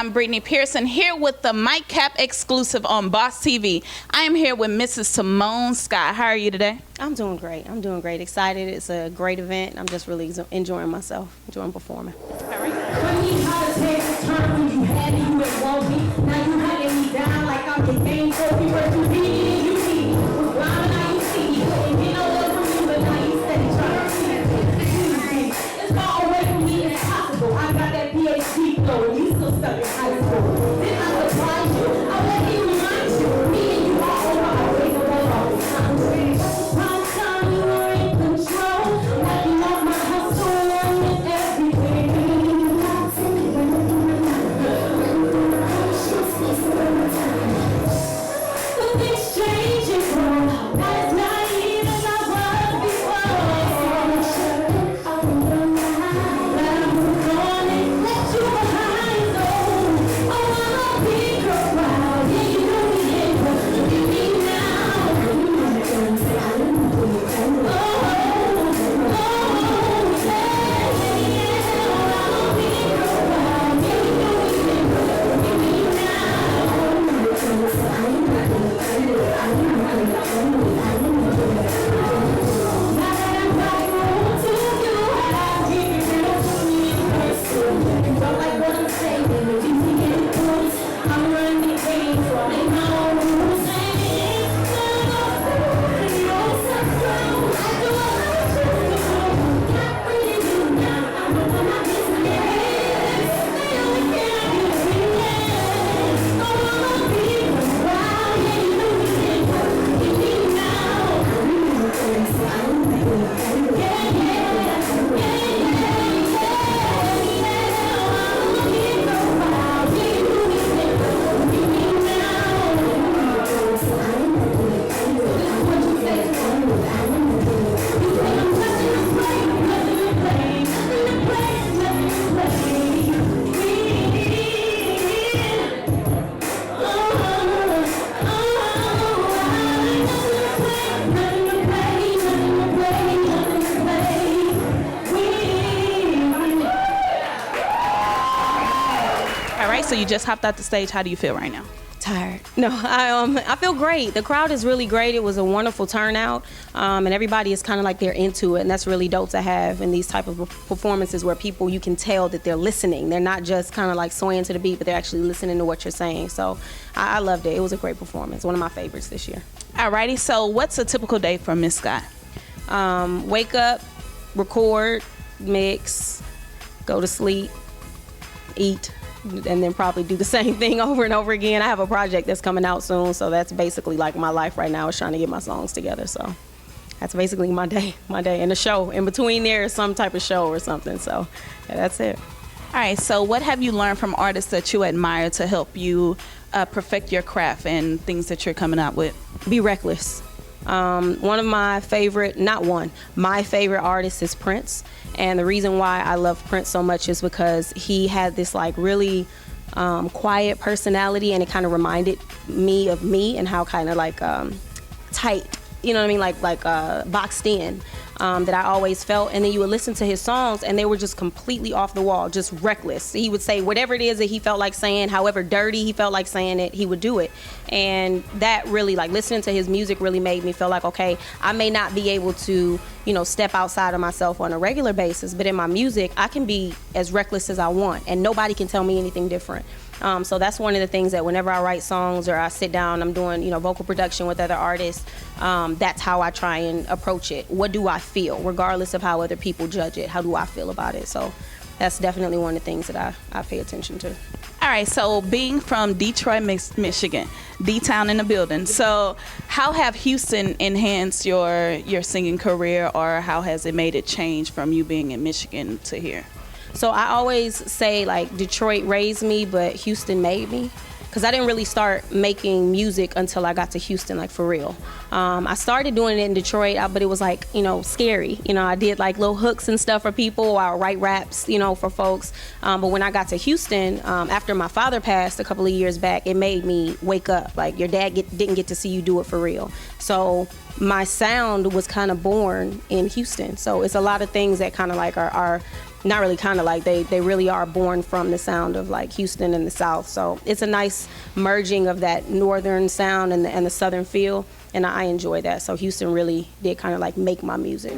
I'm Brittany Pearson here with the Mic Cap exclusive on Boss TV. I am here with Mrs. Simone Skye. How are you today? I'm doing great. I'm doing great. Excited. It's a great event. I'm just really enjoying myself, enjoying performing. All right. Now you hunting me down like I'm your game trophy, but you see, you see, was blind now you see, and you know what from you, but now you steady trying to see. It's far away from me, it's possible. I got that PhD flow, and you still stuck in high school. Then I surprise you, I won't even remind you, me and you all over our way to go all the time. Prime time, you are in control, like you want my hustle and everything. Things change and grow, not as naive as I was before. But I'm gonna let you behind, though. Oh, I'll be your proud. Yeah, you know me, yeah, but you need me now. All right, so you just hopped out the stage. How do you feel right now? Tired. No, I feel great. The crowd is really great. It was a wonderful turnout, and everybody is kind of like they're into it, and that's really dope to have in these type of performances where people, you can tell that they're listening. They're not just kind of like swaying to the beat, but they're actually listening to what you're saying. So I loved it. It was a great performance. One of my favorites this year. All righty, so what's a typical day for Miss Skye? Wake up, record, mix, go to sleep, eat, and then probably do the same thing over and over again. I have a project that's coming out soon, so that's basically like my life right now, is trying to get my songs together. So that's basically my day, and a show. In between there is some type of show or something, so yeah, that's it. All right, so what have you learned from artists that you admire to help you perfect your craft and things that you're coming out with? Be reckless. One of my favorite, my favorite artist is Prince. And the reason why I love Prince so much is because he had this like really quiet personality, and it kind of reminded me of me and how kind of like tight, you know what I mean, like boxed in, that I always felt. And then you would listen to his songs and they were just completely off the wall, just reckless. He would say whatever it is that he felt like saying, however dirty he felt like saying it, he would do it. And that really, like, listening to his music really made me feel like, okay, I may not be able to, you know, step outside of myself on a regular basis, but in my music, I can be as reckless as I want, and nobody can tell me anything different. So that's one of the things that whenever I write songs or I sit down, I'm doing, you know, vocal production with other artists, that's how I try and approach it. What do I feel, regardless of how other people judge it? How do I feel about it? So that's definitely one of the things that I pay attention to. All right, so being from Detroit, Michigan, D-Town in the building, so how have Houston enhanced your singing career, or how has it made it change from you being in Michigan to here? So I always say, like, Detroit raised me, but Houston made me. Because I didn't really start making music until I got to Houston, like, for real. I started doing it in Detroit, but it was, like, you know, scary. You know, I did, like, little hooks and stuff for people. I would write raps, you know, for folks. But when I got to Houston, after my father passed a couple of years back, it made me wake up. Like, your dad didn't get to see you do it for real. So my sound was kind of born in Houston. So it's a lot of things that kind of like are not really kind of like, they really are born from the sound of like Houston and the South. So it's a nice merging of that northern sound and the southern feel, and I enjoy that. So Houston really did kind of like make my music.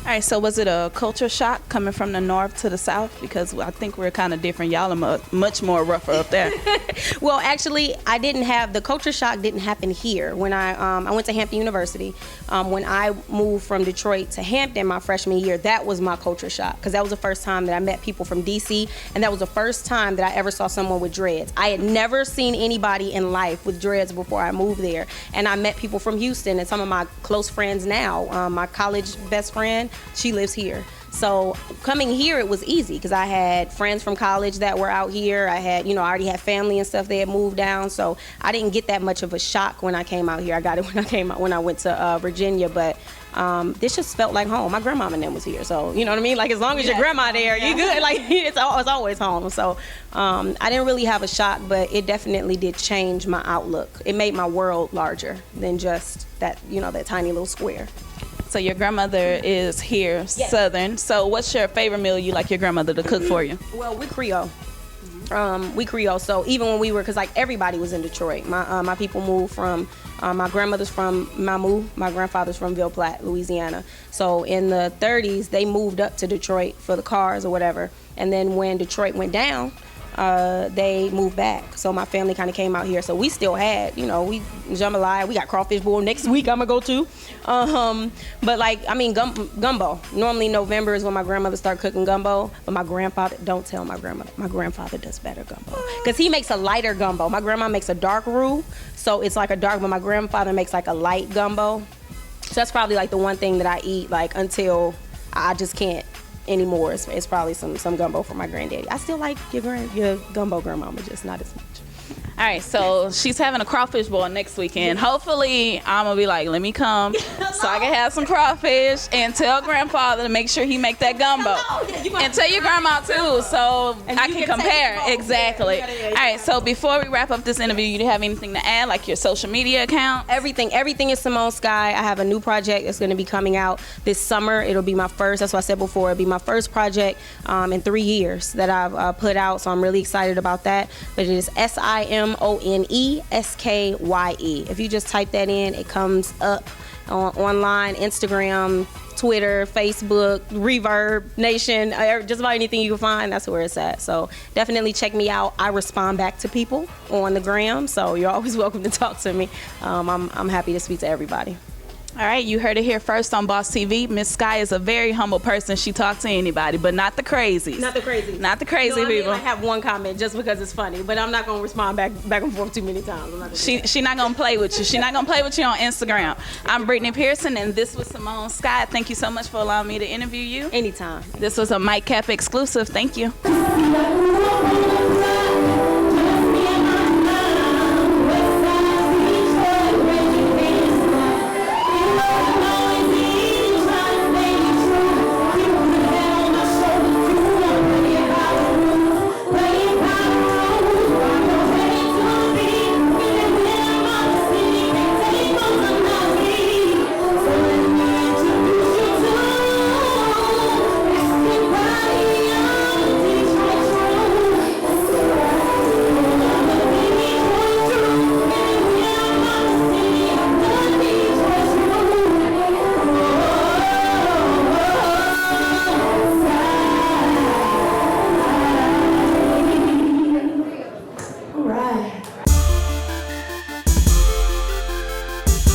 All right, so was it a culture shock coming from the north to the south? Because I think we're kind of different. Y'all are much more rougher up there. Well, actually, I didn't have, the culture shock didn't happen here. When I went to Hampton University, when I moved from Detroit to Hampton my freshman year, that was my culture shock, because that was the first time that I met people from DC, and that was the first time that I ever saw someone with dreads. I had never seen anybody in life with dreads before I moved there, and I met people from Houston, and some of my close friends now. My college best friend, she lives here. So coming here, it was easy because I had friends from college that were out here. I had, I already had family and stuff. They had moved down, so I didn't get that much of a shock when I came out here. I got it when I went to Virginia, but this just felt like home. My grandmama and them was here, so you know what I mean. Like, as long as your grandma there, you good. Like, it's always home. So I didn't really have a shock, but it definitely did change my outlook. It made my world larger than just that, that tiny little square. So your grandmother is here, Yes. Southern. So what's your favorite meal you like your grandmother to cook for you? Well, we're Creole. We Creole. So even when we were, because like everybody was in Detroit. My people moved from, my grandmother's from Mamou, my grandfather's from Ville Platte, Louisiana. So in the 30s, they moved up to Detroit for the cars or whatever. And then when Detroit went down, they moved back. So my family kind of came out here. So we still had, we jambalaya. We got crawfish bowl next week I'm going to go to. But like, I mean, gumbo. Normally November is when my grandmother started cooking gumbo. But my grandfather, don't tell my grandmother. My grandfather does better gumbo. Because he makes a lighter gumbo. My grandma makes a dark roux. So it's like a dark, but my grandfather makes like a light gumbo. So that's probably like the one thing that I eat like until I just can't anymore. It's probably some gumbo for my granddaddy. I still like your gumbo grandmama, just not as much. All right, so she's having a crawfish boil next weekend. Hopefully, I'm gonna be like, let me come so I can have some crawfish and tell grandfather to make sure he make that gumbo. And tell your grandma too, so I can compare. Exactly. All right, so before we wrap up this interview, you have anything to add, like your social media account? Everything is Simone Skye. I have a new project that's gonna be coming out this summer. It'll be my first, that's what I said before, it'll be my first project in 3 years that I've put out, so I'm really excited about that. But it is SIMONESKYE. If you just type that in, it comes up online, Instagram, Twitter, Facebook, Reverb Nation, just about anything you can find, that's where it's at. So definitely check me out. I respond back to people on the gram, so you're always welcome to talk to me. I'm happy to speak to everybody. All right, you heard it here first on Boss TV. Miss Skye is a very humble person. She talks to anybody, but not the crazies. Not the crazy. Not the crazy people. I have one comment just because it's funny, but I'm not going to respond back and forth too many times. She's not going to play with you. She's not going to play with you on Instagram. I'm Brittany Pearson, and this was Simone Skye. Thank you so much for allowing me to interview you. Anytime. This was a Mic Cap exclusive. Thank you.